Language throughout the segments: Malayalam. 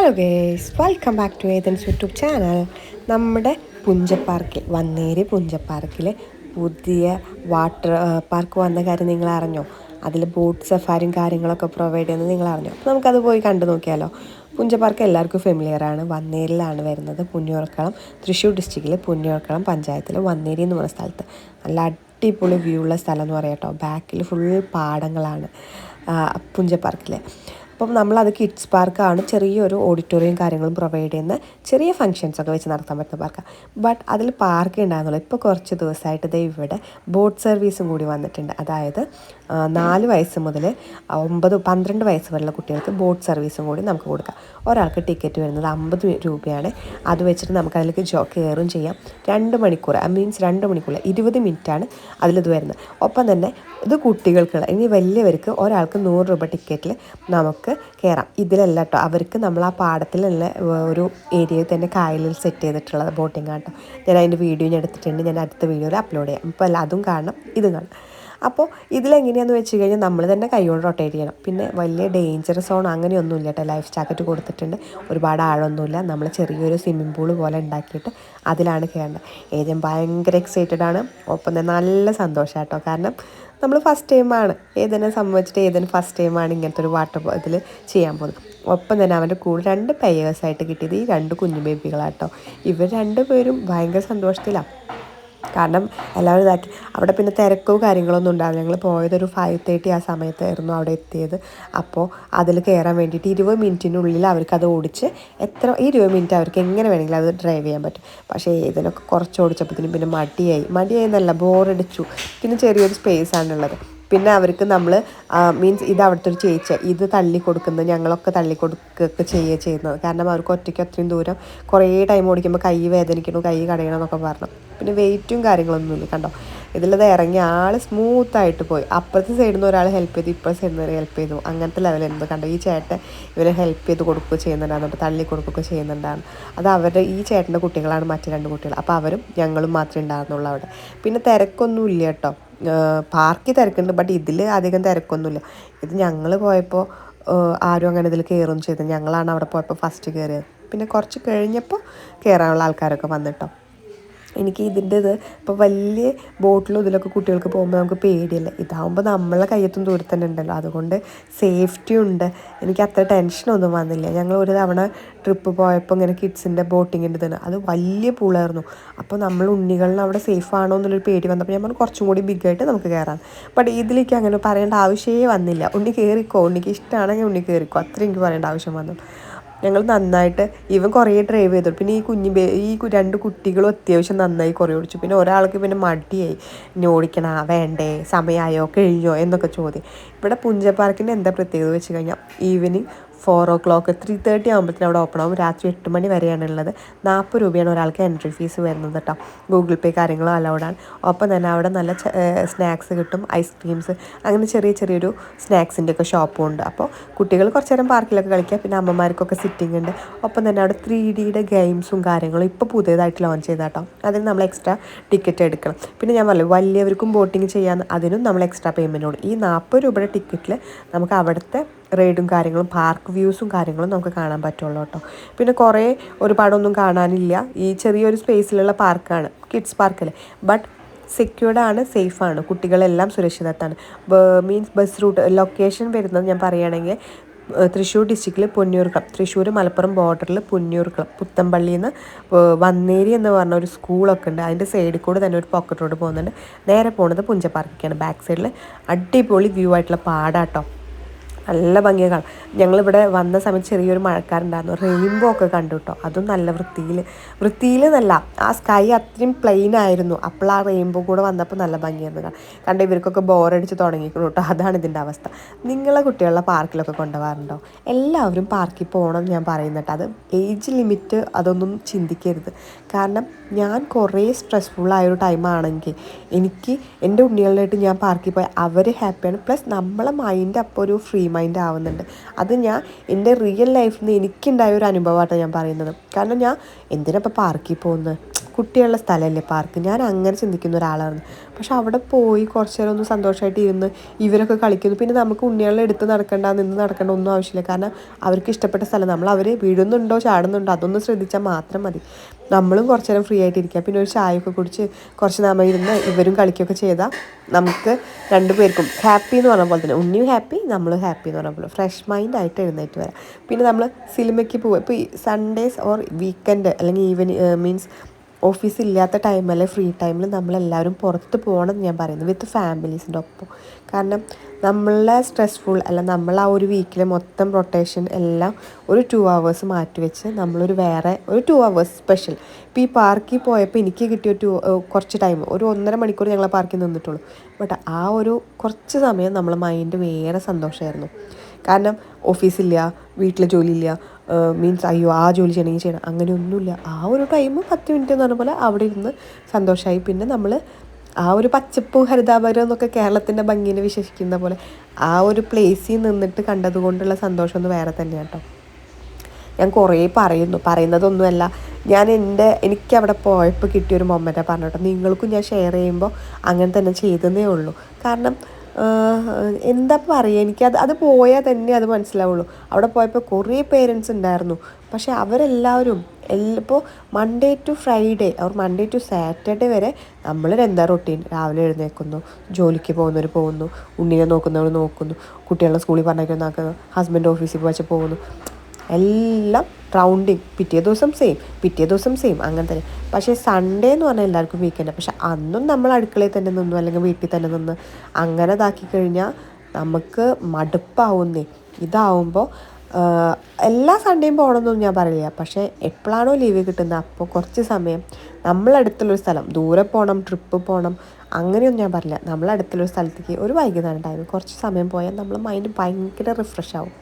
Hello guys, welcome back to Ethan's YouTube channel. നമ്മുടെ പുഞ്ചപ്പാർക്കിൽ വന്നേരി പുഞ്ചപ്പാർക്കിൽ പുതിയ വാട്ടർ പാർക്ക് വന്ന കാര്യം നിങ്ങൾ അറിഞ്ഞോ? അതിൽ ബോട്ട് സഫാരിയും കാര്യങ്ങളൊക്കെ പ്രൊവൈഡ് ചെയ്യുന്നത് നിങ്ങൾ അറിഞ്ഞോ? അപ്പോൾ നമുക്കത് പോയി കണ്ടു നോക്കിയാലോ. പുഞ്ചപ്പാർക്ക് എല്ലാവർക്കും ഫെമിലിയറാണ്. വന്നേരിയിലാണ് വരുന്നത്. പുന്നയൂർക്കുളം, തൃശ്ശൂർ ഡിസ്ട്രിക്റ്റിൽ പുന്നയൂർക്കുളം പഞ്ചായത്തിൽ വന്നേരി എന്ന് പറയുന്ന സ്ഥലത്ത് നല്ല അടിപൊളി വ്യൂ ഉള്ള സ്ഥലം എന്ന് പറയാം കേട്ടോ. ബാക്കിൽ ഫുൾ പാടങ്ങളാണ് പുഞ്ചപ്പാർക്കിൽ. അപ്പം നമ്മളത് കിഡ്സ് പാർക്കാണ്. ചെറിയൊരു ഓഡിറ്റോറിയം കാര്യങ്ങളും പ്രൊവൈഡ് ചെയ്യുന്ന ചെറിയ ഫങ്ഷൻസൊക്കെ വെച്ച് നടത്താൻ പറ്റുന്ന പാർക്കാണ്. ബട്ട് അതിൽ പാർക്ക് ഉണ്ടാകുന്നുള്ളൂ. ഇപ്പോൾ കുറച്ച് ദിവസമായിട്ട് ഇതേ ഇവിടെ ബോട്ട് സർവീസും കൂടി വന്നിട്ടുണ്ട്. അതായത് 4 വയസ്സ് മുതൽ 12 വയസ്സ് വരെയുള്ള കുട്ടികൾക്ക് ബോട്ട് സർവീസും കൂടി നമുക്ക് കൊടുക്കാം. ഒരാൾക്ക് ടിക്കറ്റ് വരുന്നത് 50 രൂപയാണ്. അത് വെച്ചിട്ട് നമുക്ക് അതിലേക്ക് കയറും ചെയ്യാം. 2 മണിക്കൂർ, മീൻസ് 2 മണിക്കൂർ 20 മിനിറ്റാണ് അതിലിത് വരുന്നത്. ഒപ്പം തന്നെ ഇത് കുട്ടികൾക്കുള്ള, ഇനി വലിയവർക്ക് ഒരാൾക്ക് 100 രൂപ ടിക്കറ്റിൽ നമുക്ക് കയറാം. ഇതിലല്ല കേട്ടോ, അവർക്ക് നമ്മൾ ആ പാടത്തിലുള്ള ഒരു ഏരിയയിൽ തന്നെ കായലിൽ സെറ്റ് ചെയ്തിട്ടുള്ളത് ബോട്ടിംഗ് ആട്ടോ. ഞാൻ അതിൻ്റെ വീഡിയോ എടുത്തിട്ടുണ്ട്. ഞാൻ അടുത്ത വീഡിയോയിൽ അപ്ലോഡ് ചെയ്യാം. ഇപ്പോൾ അല്ല, അതും കാണണം, ഇതും കാണണം. അപ്പോൾ ഇതിലെങ്ങനെയാണെന്ന് വെച്ച് കഴിഞ്ഞാൽ നമ്മൾ തന്നെ കൈകൊണ്ട് റൊട്ടേറ്റ് ചെയ്യണം. പിന്നെ വലിയ ഡേഞ്ചർ സോൺ അങ്ങനെയൊന്നുമില്ല കേട്ടോ. ലൈഫ് ജാക്കറ്റ് കൊടുത്തിട്ടുണ്ട്. ഒരുപാട് ആഴമൊന്നുമില്ല. നമ്മൾ ചെറിയൊരു സ്വിമ്മിംഗ് പൂൾ പോലെ ഉണ്ടാക്കിയിട്ട് അതിലാണ് കയറേണ്ടത്. ഏതും ഭയങ്കര എക്സൈറ്റഡ് ആണ്. ഒപ്പം തന്നെ നല്ല സന്തോഷം കേട്ടോ. കാരണം നമ്മൾ ഫസ്റ്റ് ടൈമാണ് ഏതിനെ സംബന്ധിച്ചിട്ട്, ഏതിന് ഫസ്റ്റ് ടൈമാണ് ഇങ്ങനത്തെ ഒരു വാട്ടർ ഇതിൽ ചെയ്യാൻ പോകുന്നത്. ഒപ്പം തന്നെ അവൻ്റെ കൂടെ 2 പെയേഴ്സായിട്ട് കിട്ടിയത് ഈ 2 കുഞ്ഞു ബേബികളാട്ടോ. ഇവർ 2 പേരും ഭയങ്കര സന്തോഷത്തിലാണ്. കാരണം എല്ലാവരും ഇതാക്കി. അവിടെ പിന്നെ തിരക്കോ കാര്യങ്ങളൊന്നും ഉണ്ടാവില്ല. ഞങ്ങൾ പോയതൊരു 5:30 ആ സമയത്തായിരുന്നു അവിടെ എത്തിയത്. അപ്പോൾ അതിൽ കയറാൻ വേണ്ടിയിട്ട് 20 മിനിറ്റിനുള്ളിൽ അവർക്കത് ഓടിച്ച് 20 മിനിറ്റ് അവർക്ക് എങ്ങനെ വേണമെങ്കിലും അത് ഡ്രൈവ് ചെയ്യാൻ പറ്റും. പക്ഷേ ഇതിനൊക്കെ കുറച്ച് ഓടിച്ചപ്പോഴത്തേനും പിന്നെ മടിയായി എന്നല്ല, ബോറടിച്ചു. പിന്നെ ചെറിയൊരു സ്പേസാണുള്ളത്. പിന്നെ അവർക്ക് നമ്മൾ മീൻസ് ഇത് അവിടുത്തെ ഒരു ചേച്ചി ഇത് തള്ളി കൊടുക്കുന്നത്, ഞങ്ങളൊക്കെ തള്ളി കൊടുക്കുകയൊക്കെ ചെയ്യുന്നത്. കാരണം അവർക്ക് ഒറ്റയ്ക്ക് അത്രയും ദൂരം കുറേ ടൈം ഓടിക്കുമ്പോൾ കൈ വേദനിക്കണം, കൈ കടയണം എന്നൊക്കെ പറഞ്ഞു. പിന്നെ വെയിറ്റും കാര്യങ്ങളൊന്നുമില്ല കണ്ടോ. ഇതിലത് ഇറങ്ങിയ ആൾ സ്മൂത്തായിട്ട് പോയി. അപ്പുറത്തെ സൈഡിൽ നിന്ന് ഒരാൾ ഹെൽപ്പ് ചെയ്തു, ഇപ്പുറത്തെ സൈഡിൽ നിന്ന് ഹെൽപ്പ് ചെയ്തു. അങ്ങനത്തെ ലെവലെന്ത് കണ്ടോ. ഈ ചേട്ടൻ ഇവരെ ഹെൽപ്പ് ചെയ്ത് കൊടുക്കുകയോ ചെയ്യുന്നുണ്ടാകുന്നുണ്ട്, തള്ളി കൊടുക്കുകയൊക്കെ ചെയ്യുന്നുണ്ടാണ്. അത് അവരുടെ ഈ ചേട്ടൻ്റെ കുട്ടികളാണ്, മറ്റു 2 കുട്ടികൾ. അപ്പോൾ അവരും ഞങ്ങളും മാത്രമേ ഉണ്ടാകുന്നുള്ളൂ അവിടെ. പിന്നെ തിരക്കൊന്നും ഇല്ല കേട്ടോ. പാർക്കിൽ തിരക്കുണ്ട്, ബട്ട് ഇതിൽ അധികം തിരക്കൊന്നുമില്ല. ഇത് ഞങ്ങൾ പോയപ്പോൾ ആരും അങ്ങനെ ഇതിൽ കയറുകയും ചെയ്തത്. ഞങ്ങളാണ് അവിടെ പോയപ്പോൾ ഫസ്റ്റ് കയറിയത്. പിന്നെ കുറച്ച് കഴിഞ്ഞപ്പോൾ കയറാനുള്ള ആൾക്കാരൊക്കെ വന്നിട്ടോ. എനിക്ക് ഇതിൻ്റെത് ഇപ്പോൾ വലിയ ബോട്ടിലും ഇതിലൊക്കെ കുട്ടികൾക്ക് പോകുമ്പോൾ നമുക്ക് പേടിയല്ല. ഇതാകുമ്പോൾ നമ്മളെ കയ്യെത്തും ദൂരത്ത് തന്നെ ഉണ്ടല്ലോ, അതുകൊണ്ട് സേഫ്റ്റി ഉണ്ട്. എനിക്ക് അത്ര ടെൻഷനൊന്നും വന്നില്ല. ഞങ്ങൾ ഒരു തവണ ട്രിപ്പ് പോയപ്പോൾ ഇങ്ങനെ കിഡ്സിൻ്റെ ബോട്ടിങ്ങിൻ്റെ തന്നെ അത് വലിയ പൂളായിരുന്നു. അപ്പോൾ നമ്മൾ ഉണ്ണികളിൽ അവിടെ സേഫ് ആണോ എന്നുള്ളൊരു പേടി വന്നപ്പോൾ ഞാൻ പറഞ്ഞു കുറച്ചും കൂടി ബിഗായിട്ട് നമുക്ക് കയറാം. ബട്ട് ഇതിലേക്ക് അങ്ങനെ പറയേണ്ട ആവശ്യമേ വന്നില്ല. ഉണ്ണി കയറിക്കോ, ഉണ്ണിക്ക് ഇഷ്ടമാണെങ്കിൽ ഉണ്ണി കയറിക്കോ, അത്രയും എനിക്ക് പറയേണ്ട ആവശ്യം വന്നു. ഞങ്ങൾ നന്നായിട്ട് ഈവൻ കുറേ ഡ്രൈവ് ചെയ്തു. പിന്നെ ഈ 2 കുട്ടികളും അത്യാവശ്യം നന്നായി കുറേ ഓടിച്ചു. പിന്നെ ഒരാൾക്ക് പിന്നെ മടിയായി, ഇനി ഓടിക്കണ വേണ്ടേ, സമയമായോ കഴിഞ്ഞോ എന്നൊക്കെ ചോദ്യം. ഇവിടെ പുഞ്ചപ്പാർക്കിൻ്റെ എന്താ പ്രത്യേകത വെച്ച് കഴിഞ്ഞാൽ ഈവനിങ് 4 o'clock 3:30 ആകുമ്പോഴത്തേനും അവിടെ ഓപ്പൺ ആകും. രാത്രി 8 മണി വരെയാണുള്ളത്. 40 രൂപയാണ് ഒരാൾക്ക് എൻട്രി ഫീസ് വരുന്നത് കേട്ടോ. ഗൂഗിൾ പേ കാര്യങ്ങളും അലൗഡാണ്. ഒപ്പം തന്നെ അവിടെ നല്ല സ്നാക്സ് കിട്ടും, ഐസ്ക്രീംസ്, അങ്ങനെ ചെറിയൊരു സ്നാക്സിൻ്റെ ഒക്കെ ഷോപ്പും ഉണ്ട്. അപ്പോൾ കുട്ടികൾ കുറച്ച് നേരം പാർക്കിലൊക്കെ കളിക്കുക. പിന്നെ അമ്മമാർക്കൊക്കെ സിറ്റിംഗ് ഉണ്ട്. ഒപ്പം തന്നെ അവിടെ 3Dയുടെ ഗെയിംസും കാര്യങ്ങളും ഇപ്പോൾ പുതിയതായിട്ട് ലോഞ്ച് ചെയ്താൽ കേട്ടോ. അതിന് നമ്മൾ എക്സ്ട്രാ ടിക്കറ്റ് എടുക്കണം. പിന്നെ ഞാൻ പറഞ്ഞു വലിയവർക്കും ബോട്ടിങ് ചെയ്യാൻ, അതിനും നമ്മൾ എക്സ്ട്രാ പേയ്മെൻറ്റ് കൊടുക്കും. ഈ 40 രൂപയുടെ ടിക്കറ്റിൽ നമുക്ക് അവിടുത്തെ റൈഡും കാര്യങ്ങളും പാർക്ക് വ്യൂസും കാര്യങ്ങളും നമുക്ക് കാണാൻ പറ്റുള്ളൂ കേട്ടോ. പിന്നെ ഒരുപാടൊന്നും കാണാനില്ല. ഈ ചെറിയൊരു സ്പേസിലുള്ള പാർക്കാണ്, കിഡ്സ് പാർക്കല്ലേ. ബട്ട് സെക്യൂർഡാണ്, സേഫാണ്, കുട്ടികളെല്ലാം സുരക്ഷിതത്താണ്. മീൻസ് ബസ് റൂട്ട് ലൊക്കേഷൻ വരുന്നത് ഞാൻ പറയുകയാണെങ്കിൽ തൃശ്ശൂർ ഡിസ്ട്രിക്റ്റിൽ പുന്നയൂർക്കുളം, തൃശ്ശൂർ മലപ്പുറം ബോർഡറിൽ പുന്നയൂർക്കുളം, പുത്തമ്പള്ളിയിൽ നിന്ന് വന്നേരി എന്ന് പറഞ്ഞ ഒരു സ്കൂളൊക്കെ ഉണ്ട്. അതിൻ്റെ സൈഡിൽ കൂടെ തന്നെ ഒരു പോക്കറ്റ് റോഡ് പോകുന്നുണ്ട്. നേരെ പോകുന്നത് പുഞ്ചപ്പാർക്കൊക്കെയാണ്. ബാക്ക് സൈഡിൽ അടിപൊളി വ്യൂ ആയിട്ടുള്ള പാടാട്ടോ. നല്ല ഭംഗിയാണ് കാണാം. ഞങ്ങളിവിടെ വന്ന സമയത്ത് ചെറിയൊരു മഴക്കാറുണ്ടായിരുന്നു. റെയിൻബോ ഒക്കെ കണ്ടു കേട്ടോ. അതും നല്ല വൃത്തിയിൽ നല്ല ആ സ്കൈ അത്രയും പ്ലെയിൻ ആയിരുന്നു. അപ്പോൾ ആ റെയിൻബോ കൂടെ വന്നപ്പോൾ നല്ല ഭംഗിയായിരുന്നു കാണാം. കണ്ട ഇവർക്കൊക്കെ ബോറടിച്ച് തുടങ്ങിക്കണം കേട്ടോ. അതാണ് ഇതിൻ്റെ അവസ്ഥ. നിങ്ങളെ കുട്ടികളെ പാർക്കിലൊക്കെ കൊണ്ടുപോകാറുണ്ടോ? എല്ലാവരും പാർക്കിൽ പോകണം ഞാൻ പറയുന്നുണ്ട്. അത് ഏജ് ലിമിറ്റ് അതൊന്നും ചിന്തിക്കരുത്. കാരണം ഞാൻ കുറേ സ്ട്രെസ്ഫുള്ളായൊരു ടൈമാണെങ്കിൽ എനിക്ക് എൻ്റെ ഉണ്ണികളായിട്ട് ഞാൻ പാർക്കിൽ പോയി അവർ ഹാപ്പിയാണ്. പ്ലസ് നമ്മളെ മൈൻഡ് അപ്പോൾ ഒരു ഫ്രീ മൈൻഡ് ആവുന്നുണ്ട്. അത് ഞാൻ എൻ്റെ റിയൽ ലൈഫിൽ നിന്ന് എനിക്കുണ്ടായ ഒരു അനുഭവമായിട്ടാണ് ഞാൻ പറയുന്നത്. കാരണം ഞാൻ എന്തിനാ ഇപ്പോൾ പാർക്കിൽ പോകുന്നത്, കുട്ടികളുടെ സ്ഥലമല്ലേ പാർക്ക്, ഞാൻ അങ്ങനെ ചിന്തിക്കുന്ന ഒരാളാണ്. പക്ഷെ അവിടെ പോയി കുറച്ച് നേരം ഒന്ന് സന്തോഷമായിട്ട് ഇരുന്ന് ഇവരൊക്കെ കളിക്കുന്നു. പിന്നെ നമുക്ക് ഉണ്ണികളെ എടുത്ത് നടക്കേണ്ട, നിന്ന് നടക്കേണ്ട ഒന്നും ആവശ്യമില്ല. കാരണം അവർക്ക് ഇഷ്ടപ്പെട്ട സ്ഥലം, അവർ വീഴുന്നുണ്ടോ ചാടുന്നുണ്ടോ അതൊന്നും ശ്രദ്ധിച്ചാൽ മാത്രം മതി. നമ്മളും കുറച്ച് നേരം ഫ്രീ ആയിട്ടിരിക്കുക. പിന്നെ ഒരു ചായയൊക്കെ കുടിച്ച് കുറച്ച് നേരം ഇരുന്ന് ഇവരും കളിക്കുകയൊക്കെ ചെയ്താൽ നമുക്ക് രണ്ടുപേർക്കും ഹാപ്പി എന്ന് പറഞ്ഞ പോലെ തന്നെ, ഉണ്ണിയും ഹാപ്പി നമ്മളും ഹാപ്പി എന്ന് പറഞ്ഞ പോലെ ഫ്രഷ് മൈൻഡായിട്ട് എഴുന്നേറ്റ് വരാം. പിന്നെ നമ്മൾ സിനിമയ്ക്ക് പോവുക, ഇപ്പോൾ ഈ സൺഡേസ് ഓർ വീക്കെൻഡ് അല്ലെങ്കിൽ മീൻസ് ഓഫീസ് ഇല്ലാത്ത ടൈം അല്ലെങ്കിൽ ഫ്രീ ടൈമിൽ നമ്മളെല്ലാവരും പുറത്ത് പോകണം ഞാൻ പറയുന്നത്, വിത്ത് ഫാമിലീസിൻ്റെ ഒപ്പം. കാരണം നമ്മളെ സ്ട്രെസ്ഫുൾ അല്ല, നമ്മൾ ആ ഒരു വീക്കിലെ മൊത്തം റൊട്ടേഷൻ എല്ലാം ഒരു 2 hours മാറ്റി വെച്ച് നമ്മളൊരു വേറെ ഒരു 2 hours സ്പെഷ്യൽ. ഇപ്പോൾ ഈ പാർക്കിൽ പോയപ്പോൾ എനിക്ക് കിട്ടിയ കുറച്ച് ടൈം, ഒരു 1.5 മണിക്കൂർ ഞങ്ങൾ പാർക്കിൽ നിന്നിട്ടുള്ളൂ. ബട്ട് ആ ഒരു കുറച്ച് സമയം നമ്മളെ മൈൻഡ് വേറെ സന്തോഷമായിരുന്നു. കാരണം ഓഫീസില്ല, വീട്ടിൽ ജോലിയില്ല, മീൻസ് അയ്യോ ആ ജോലി ചെയ്യണം അങ്ങനെയൊന്നുമില്ല. ആ ഒരു ടൈം 10 മിനിറ്റ് എന്ന് പറഞ്ഞ പോലെ അവിടെ ഇരുന്ന് സന്തോഷമായി. പിന്നെ നമ്മൾ ആ ഒരു പച്ചപ്പും ഹരിതാപരം എന്നൊക്കെ കേരളത്തിൻ്റെ ഭംഗിനെ വിശ്വസിക്കുന്ന പോലെ ആ ഒരു പ്ലേസിൽ നിന്നിട്ട് കണ്ടതുകൊണ്ടുള്ള സന്തോഷം ഒന്ന് വേറെ തന്നെയാണ് കേട്ടോ. ഞാൻ കുറേ പറയുന്നതൊന്നുമല്ല, ഞാൻ എനിക്കവിടെ പോയപ്പോൾ കിട്ടിയൊരു മൊമെൻറ്റാണ് പറഞ്ഞോട്ടോ. നിങ്ങൾക്കും ഞാൻ ഷെയർ ചെയ്യുമ്പോൾ അങ്ങനെ തന്നെ ചെയ്തതേ ഉള്ളൂ. കാരണം എന്താ പറയുക, അത് പോയാൽ തന്നെ അത് മനസ്സിലാവുള്ളൂ. അവിടെ പോയപ്പോൾ കുറേ പേരൻസ് ഉണ്ടായിരുന്നു. പക്ഷെ അവരെല്ലാവരും ഇപ്പോൾ Monday to Friday or Monday to Saturday വരെ നമ്മളൊരെന്താ റൊട്ടീൻ, രാവിലെ എഴുന്നേൽക്കുന്നു, ജോലിക്ക് പോകുന്നവർ പോകുന്നു, ഉണ്ണിനെ നോക്കുന്നവർ നോക്കുന്നു, കുട്ടികളെ സ്കൂളിൽ പറഞ്ഞേക്കുന്നതാക്കുന്നു, ഹസ്ബൻഡ് ഓഫീസിൽ വെച്ച് പോകുന്നു, എല്ലാം റൗണ്ടിങ്, പിറ്റേ ദിവസം സെയിം അങ്ങനെ തന്നെ. പക്ഷേ സൺഡേ എന്ന് പറഞ്ഞാൽ എല്ലാവർക്കും വീക്കെൻഡ്. പക്ഷെ അന്നും നമ്മൾ അടുക്കളയിൽ തന്നെ നിന്നു അല്ലെങ്കിൽ വീട്ടിൽ തന്നെ നിന്ന് അങ്ങനെ ഇതാക്കി കഴിഞ്ഞാൽ നമുക്ക് മടുപ്പാവുന്നേ. ഇതാവുമ്പോൾ എല്ലാ സൺഡേയും പോകണമെന്നൊന്നും ഞാൻ പറയില്ല. പക്ഷേ എപ്പോഴാണോ ലീവ് കിട്ടുന്നത് അപ്പോൾ കുറച്ച് സമയം നമ്മളടുത്തുള്ളൊരു സ്ഥലം, ദൂരെ പോകണം, ട്രിപ്പ് പോകണം അങ്ങനെയൊന്നും ഞാൻ പറയില്ല. നമ്മളടുത്തുള്ളൊരു സ്ഥലത്തേക്ക് ഒരു വൈകുന്നേരം ടൈം കുറച്ച് സമയം പോയാൽ നമ്മൾ മൈൻഡ് ഭയങ്കര റിഫ്രഷ് ആവും.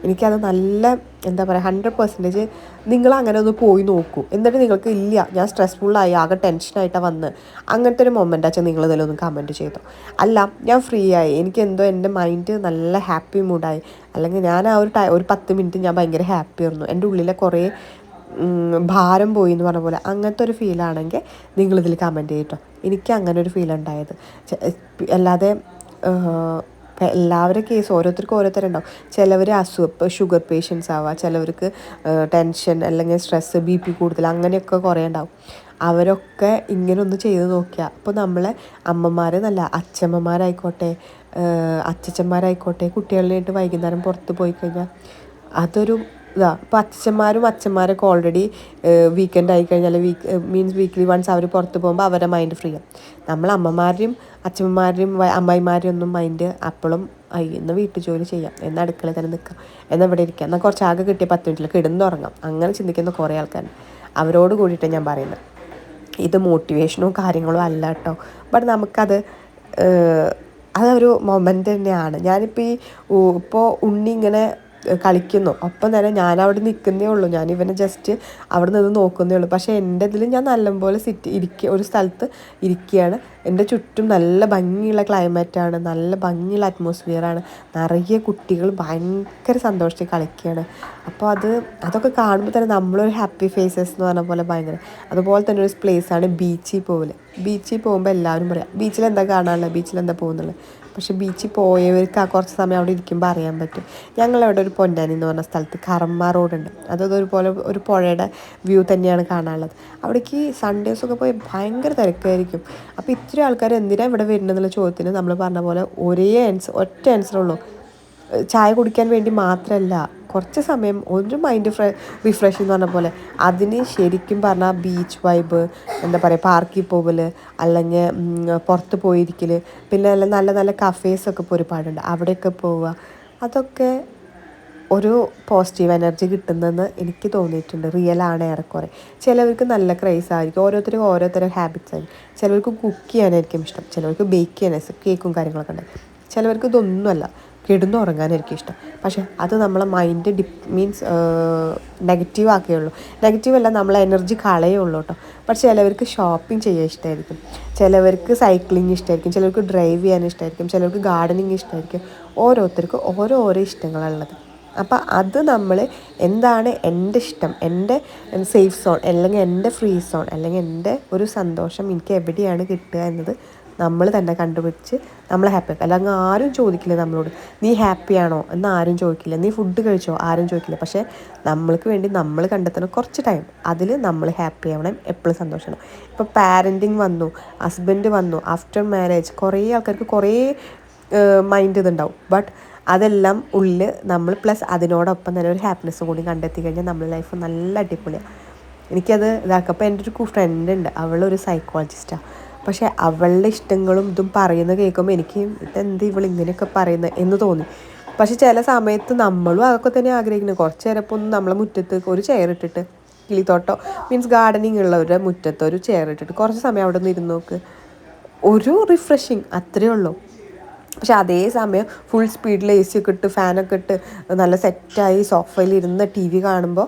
എനിക്കത് നല്ല എന്താ പറയുക 100% നിങ്ങളങ്ങനെ ഒന്ന് പോയി നോക്കൂ. എന്നിട്ട് നിങ്ങൾക്ക് ഇല്ല ഞാൻ സ്ട്രെസ്ഫുള്ളായി ആകെ ടെൻഷനായിട്ടാണ് വന്ന് അങ്ങനത്തെ ഒരു മൊമെൻ്റ് ആച്ചാൽ നിങ്ങളിതിലൊന്ന് കമൻറ്റ് ചെയ്തോ. അല്ല ഞാൻ ഫ്രീ ആയി, എനിക്കെന്തോ എൻ്റെ മൈൻഡ് നല്ല ഹാപ്പി മൂഡായി, അല്ലെങ്കിൽ ഞാൻ ആ ഒരു 10 മിനിറ്റ് ഞാൻ ഭയങ്കര ഹാപ്പി ആയിരുന്നു, എൻ്റെ ഉള്ളിലെ കുറേ ഭാരം പോയി എന്ന് പറഞ്ഞ പോലെ അങ്ങനത്തെ ഒരു ഫീലാണെങ്കിൽ നിങ്ങളിതിൽ കമൻറ്റ് ചെയ്യട്ടോ. എനിക്ക് അങ്ങനെ ഒരു ഫീൽ ഉണ്ടായത്. അല്ലാതെ എല്ലാവരുടെ കേസ് ഓരോരുത്തരുണ്ടാവും. ചിലവർ ഇപ്പോൾ ഷുഗർ പേഷ്യൻസ് ആവാം, ചിലവർക്ക് ടെൻഷൻ അല്ലെങ്കിൽ സ്ട്രെസ്സ്, BP കൂടുതൽ, അങ്ങനെയൊക്കെ കുറേ ഉണ്ടാവും. അവരൊക്കെ ഇങ്ങനെ ഒന്ന് ചെയ്ത് നോക്കിയാൽ അപ്പോൾ നമ്മളെ അമ്മമാർ നല്ല അച്ഛമ്മമാരായിക്കോട്ടെ അച്ചച്ചന്മാരായിക്കോട്ടെ കുട്ടികളിലായിട്ട് വൈകുന്നേരം പുറത്ത് പോയി കഴിഞ്ഞാൽ അതൊരു ഇപ്പോൾ അച്ഛന്മാരൊക്കെ ഓൾറെഡി വീക്കെൻഡ് ആയിക്കഴിഞ്ഞാൽ മീൻസ് വീക്ക്ലി വൺസ് അവർ പുറത്ത് പോകുമ്പോൾ അവരുടെ മൈൻഡ് ഫ്രീ ആവും. നമ്മൾ അമ്മമാരുടെയും അച്ഛന്മാരുടെയും അമ്മായിമാരുടെയും ഒന്നും മൈൻഡ് അപ്പോഴും ഇന്ന് വീട്ടു ജോലി ചെയ്യാം, എന്നാൽ അടുക്കളയിൽ തന്നെ നിൽക്കാം, എന്നാൽ ഇവിടെ ഇരിക്കാം, എന്നാൽ കുറച്ച് ആകെ കിട്ടിയ 10 മിനിറ്റിൽ കിടന്നുറങ്ങാം, അങ്ങനെ ചിന്തിക്കുന്ന കുറേ ആൾക്കാരുണ്ട്. അവരോട് കൂടിയിട്ടാണ് ഞാൻ പറയുന്നത്. ഇത് മോട്ടിവേഷനോ കാര്യങ്ങളോ അല്ല കേട്ടോ. ബട്ട് നമുക്കത് അതൊരു മൊമെൻ്റ് തന്നെയാണ്. ഞാനിപ്പോൾ ഇപ്പോൾ ഉണ്ണി ഇങ്ങനെ കളിക്കുന്നു, ഒപ്പം തന്നെ ഞാനവിടെ നിൽക്കുന്നേ ഉള്ളൂ, ഞാൻ ഇവനെ ജസ്റ്റ് അവിടെ നിന്ന് നോക്കുന്നേ ഉള്ളൂ. പക്ഷേ എൻ്റെ ഇതിൽ ഞാൻ നല്ലപോലെ ഒരു സ്ഥലത്ത് ഇരിക്കുകയാണ്. എൻ്റെ ചുറ്റും നല്ല ഭംഗിയുള്ള ക്ലൈമറ്റാണ്, നല്ല ഭംഗിയുള്ള അറ്റ്മോസ്ഫിയറാണ്, നിറയെ കുട്ടികൾ ഭയങ്കര സന്തോഷത്തിൽ കളിക്കുകയാണ്. അപ്പോൾ അതൊക്കെ കാണുമ്പോൾ തന്നെ നമ്മളൊരു ഹാപ്പി ഫേസസ് എന്ന് പറഞ്ഞ പോലെ ഭയങ്കര. അതുപോലെ തന്നെ ഒരു പ്ലേസാണ് ബീച്ചിൽ പോകുമ്പോൾ എല്ലാവരും പറയാം ബീച്ചിൽ എന്താ കാണാനുള്ളത്, ബീച്ചിൽ എന്താ പോകുന്നുള്ളത്. പക്ഷേ ബീച്ചിൽ പോയവർക്ക് ആ കുറച്ച് സമയം അവിടെ ഇരിക്കുമ്പോൾ അറിയാൻ പറ്റും. ഞങ്ങളവിടെ ഒരു പൊന്നാനി എന്ന് പറഞ്ഞ സ്ഥലത്ത് കർമ്മ റോഡുണ്ട്, അതുപോലെ ഒരു പുഴയുടെ വ്യൂ തന്നെയാണ് കാണാനുള്ളത്. അവിടേക്ക് സൺഡേസൊക്കെ പോയി ഭയങ്കര തിരക്കായിരിക്കും. അപ്പോൾ ഇത്രയും ആൾക്കാർ എന്തിനാണ് ഇവിടെ വരുന്നതെന്നുള്ള ചോദ്യത്തിന് നമ്മൾ പറഞ്ഞ പോലെ ഒറ്റ ആൻസറുള്ളൂ, ചായ കുടിക്കാൻ വേണ്ടി മാത്രമല്ല, കുറച്ച് സമയം ഒരു മൈൻഡ് റിഫ്രഷ് എന്ന് പറഞ്ഞ പോലെ. അതിന് ശരിക്കും പറഞ്ഞാൽ ബീച്ച് വൈബ്, എന്താ പറയുക, പാർക്കിൽ പോകൽ, അല്ലെങ്കിൽ പുറത്ത് പോയിരിക്കൽ, പിന്നെ നല്ല നല്ല കഫേസൊക്കെ ഇപ്പോൾ ഒരുപാടുണ്ട്, അവിടെയൊക്കെ പോവുക, അതൊക്കെ ഒരു പോസിറ്റീവ് എനർജി കിട്ടുന്നതെന്ന് എനിക്ക് തോന്നിയിട്ടുണ്ട്. റിയലാണ് ഏറെക്കുറെ. ചിലവർക്ക് നല്ല ക്രൈസ് ആയിരിക്കും, ഓരോരുത്തർക്കും ഓരോരുത്തരുടെ ഹാബിറ്റ്സ് ആയിരിക്കും. ചിലവർക്ക് കുക്ക് ചെയ്യാനായിരിക്കും ഇഷ്ടം, ചിലവർക്ക് ബേക്ക് ചെയ്യാനായിരിക്കും, കേക്കും കാര്യങ്ങളൊക്കെ ഉണ്ട്. ചിലവർക്ക് ഇതൊന്നുമല്ല, കിടന്നുറങ്ങാനായിരിക്കും ഇഷ്ടം. പക്ഷേ അത് നമ്മളെ മൈൻഡ് മീൻസ് നെഗറ്റീവ് ആക്കുകയുള്ളൂ. നെഗറ്റീവല്ല, നമ്മളെ എനർജി കളയുള്ളൂ കേട്ടോ. പക്ഷേ ചിലവർക്ക് ഷോപ്പിംഗ് ചെയ്യാൻ ഇഷ്ടമായിരിക്കും, ചിലവർക്ക് സൈക്ലിംഗ് ഇഷ്ടമായിരിക്കും, ചിലവർക്ക് ഡ്രൈവ് ചെയ്യാൻ ഇഷ്ടമായിരിക്കും, ചിലവർക്ക് ഗാർഡനിങ് ഇഷ്ടമായിരിക്കും. ഓരോരുത്തർക്കും ഓരോരോ ഇഷ്ടങ്ങളുള്ളത്. അപ്പോൾ അത് നമ്മൾ എന്താണ് എൻ്റെ ഇഷ്ടം, എൻ്റെ സേഫ് സോൺ, അല്ലെങ്കിൽ എൻ്റെ ഫ്രീ സോൺ, അല്ലെങ്കിൽ എൻ്റെ ഒരു സന്തോഷം എനിക്ക് എവിടെയാണ് കിട്ടുക എന്നത് നമ്മൾ തന്നെ കണ്ടുപിടിച്ച് നമ്മൾ ഹാപ്പി ആക്കുക. അല്ലെങ്കിൽ ആരും ചോദിക്കില്ല നമ്മളോട് നീ ഹാപ്പിയാണോ എന്ന് ആരും ചോദിക്കില്ല, നീ ഫുഡ് കഴിച്ചോ ആരും ചോദിക്കില്ല. പക്ഷേ നമ്മൾക്ക് വേണ്ടി നമ്മൾ കണ്ടെത്തണം കുറച്ച് ടൈം, അതിൽ നമ്മൾ ഹാപ്പി ആവണം, എപ്പോഴും സന്തോഷമാണ്. ഇപ്പോൾ പാരൻറ്റിങ് വന്നു, ഹസ്ബൻഡ് വന്നു, ആഫ്റ്റർ മാരേജ് കുറേ ആൾക്കാർക്ക് കുറേ മൈൻഡ് ഇതുണ്ടാവും. ബട്ട് അതെല്ലാം ഉള്ളിൽ നമ്മൾ പ്ലസ് അതിനോടൊപ്പം തന്നെ ഒരു ഹാപ്പിനെസ് കൂടി കണ്ടെത്തി കഴിഞ്ഞാൽ നമ്മുടെ ലൈഫ് നല്ല അടിപൊളിയാണ്. എനിക്കത് ഇതാക്കപ്പോൾ എൻ്റെ ഒരു ഫ്രണ്ട് ഉണ്ട്, അവളൊരു സൈക്കോളജിസ്റ്റാണ്. പക്ഷേ അവളുടെ ഇഷ്ടങ്ങളും ഇതും പറയുന്നത് കേൾക്കുമ്പോൾ എനിക്ക് ഇതെന്ത് ഇവളിങ്ങനെയൊക്കെ പറയുന്നത് എന്ന് തോന്നി. പക്ഷെ ചില സമയത്ത് നമ്മളും അതൊക്കെ തന്നെ ആഗ്രഹിക്കുന്നത്. കുറച്ച് നേരപ്പോൾ ഒന്ന് നമ്മളെ മുറ്റത്ത് ഒരു ചെയർ ഇട്ടിട്ട്, കിളിത്തോട്ടം മീൻസ് ഗാർഡനിങ് ഉള്ളവരുടെ മുറ്റത്ത് ഒരു ചെയർ ഇട്ടിട്ട് കുറച്ച് സമയം അവിടെ നിന്ന് ഇരുന്ന് നോക്ക്, ഒരു റിഫ്രഷിങ് അത്രയേ ഉള്ളൂ. പക്ഷെ അതേ സമയം ഫുൾ സ്പീഡിൽ എ സി ഒക്കെ ഇട്ട് ഫാനൊക്കെ ഇട്ട് നല്ല സെറ്റായി സോഫയിൽ ഇരുന്ന് ടി വി കാണുമ്പോൾ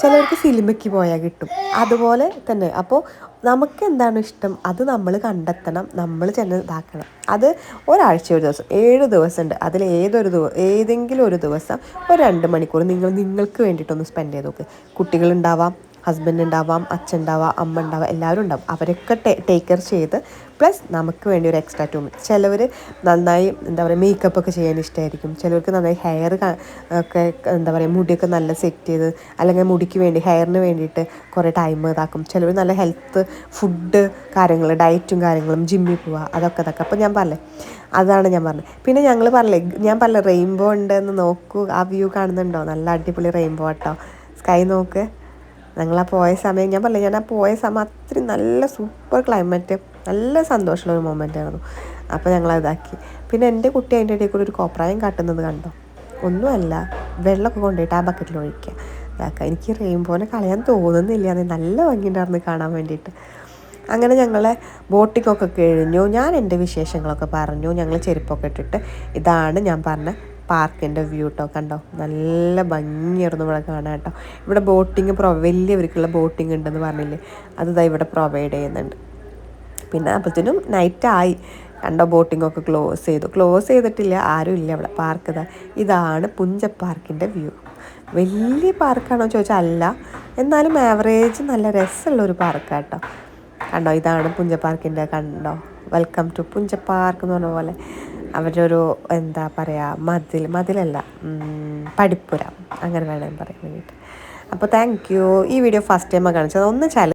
ചിലർക്ക് സിനിമയ്ക്ക് പോയാൽ കിട്ടും. അതുപോലെ തന്നെ അപ്പോൾ നമുക്ക് എന്താണ് ഇഷ്ടം അത് നമ്മൾ കണ്ടെത്തണം, നമ്മൾ ചെന്ന് ഇതാക്കണം. അത് ഒരാഴ്ച ഒരു ദിവസം 7 ദിവസമുണ്ട്, അതിൽ ഏതെങ്കിലും ഒരു ദിവസം ഒരു 2 മണിക്കൂർ നിങ്ങൾക്ക് വേണ്ടിയിട്ടൊന്ന് സ്പെൻഡ് ചെയ്ത് നോക്ക്. കുട്ടികളുണ്ടാവാം, ഹസ്ബൻഡ് ഉണ്ടാവാം, അച്ഛൻ ഉണ്ടാവാം, അമ്മ ഉണ്ടാവാം, എല്ലാവരും ഉണ്ടാവും. അവരൊക്കെ ടേക്ക് കെയർ ചെയ്ത് പ്ലസ് നമുക്ക് വേണ്ടി ഒരു എക്സ്ട്രാ 2 മിനിറ്റ്. ചിലവർ നന്നായി എന്താ പറയുക മേക്കപ്പ് ഒക്കെ ചെയ്യാൻ ഇഷ്ടമായിരിക്കും, ചിലവർക്ക് നന്നായി ഹെയർ ഒക്കെ എന്താ പറയുക മുടിയൊക്കെ നല്ല സെറ്റ് ചെയ്ത്, അല്ലെങ്കിൽ മുടിക്ക് വേണ്ടി ഹെയറിന് വേണ്ടിയിട്ട് കുറേ ടൈം ഇതാക്കും. ചിലവർ നല്ല ഹെൽത്ത് ഫുഡ് കാര്യങ്ങൾ, ഡയറ്റും കാര്യങ്ങളും, ജിമ്മിൽ പോവുക, അതൊക്കെ. അപ്പോൾ ഞാൻ പറഞ്ഞേ അതാണ് ഞാൻ പറഞ്ഞത്. പിന്നെ ഞാൻ പറഞ്ഞില്ലേ റെയിൻബോ ഉണ്ടെന്ന് നോക്കൂ, ആ വ്യൂ കാണുന്നുണ്ടോ? നല്ല അടിപൊളി റെയിൻബോ കേട്ടോ, സ്കൈ നോക്ക്. ഞങ്ങളാ പോയ സമയം ഞാൻ ആ പോയ സമയം അത്രയും നല്ല സൂപ്പർ ക്ലൈമറ്റ്, നല്ല സന്തോഷമുള്ള ഒരു മൊമെൻ്റ് ആയിരുന്നു. അപ്പോൾ ഞങ്ങളതാക്കി. പിന്നെ എൻ്റെ കുട്ടി അതിൻ്റെ ഇടയിൽ കൂടി ഒരു കോപ്രായം കാട്ടുന്നത് കണ്ടോ? ഒന്നുമല്ല, വെള്ളമൊക്കെ കൊണ്ടുപോയിട്ട് ആ ബക്കറ്റിൽ ഒഴിക്കുക, ഇതാക്കുക. എനിക്ക് റെയിൻബോനെ കളയാൻ തോന്നുന്നില്ല, അത് നല്ല ഭംഗിയുണ്ടായിരുന്നു കാണാൻ വേണ്ടിയിട്ട്. അങ്ങനെ ഞങ്ങളെ ബോട്ടിങ്ങൊക്കെ കഴിഞ്ഞു. ഞാൻ എൻ്റെ വിശേഷങ്ങളൊക്കെ പറഞ്ഞു. ഞങ്ങൾ ചെരുപ്പൊക്കെ ഇട്ടിട്ട് ഇതാണ് ഞാൻ പറഞ്ഞ പാർക്കിൻ്റെ വ്യൂ കേട്ടോ. കണ്ടോ, നല്ല ഭംഗിയായിരുന്നു ഇവിടെ കാണാൻ കേട്ടോ. ഇവിടെ ബോട്ടിങ് വലിയവർക്കുള്ള ബോട്ടിങ് ഉണ്ടെന്ന് പറഞ്ഞില്ലേ, അത് ഇവിടെ പ്രൊവൈഡ് ചെയ്യുന്നുണ്ട്. പിന്നെ അപ്പോഴത്തേനും നൈറ്റായി കണ്ടോ, ബോട്ടിങ്ങൊക്കെ ക്ലോസ് ചെയ്തിട്ടില്ല, ആരും ഇല്ല അവിടെ. പാർക്ക് ഇതാണ് പുഞ്ച പാർക്കിൻ്റെ വ്യൂ. വലിയ പാർക്കാണോ ചോദിച്ചാൽ അല്ല, എന്നാലും ആവറേജ് നല്ല രസമുള്ളൊരു പാർക്കാണ് കേട്ടോ. കണ്ടോ, ഇതാണ് പുഞ്ച പാർക്കിൻ്റെ, കണ്ടോ, വെൽക്കം ടു പുഞ്ച പാർക്ക് എന്ന് പറഞ്ഞ പോലെ അവരുടെ ഒരു എന്താ പറയുക മതിലല്ല, പടിപ്പുര അങ്ങനെ വേണമെങ്കിൽ പറയാൻ വേണ്ടിയിട്ട്. അപ്പോൾ താങ്ക് യു. ഈ വീഡിയോ ഫസ്റ്റ് ടൈമാണ് കാണിച്ചത്. ഒന്ന്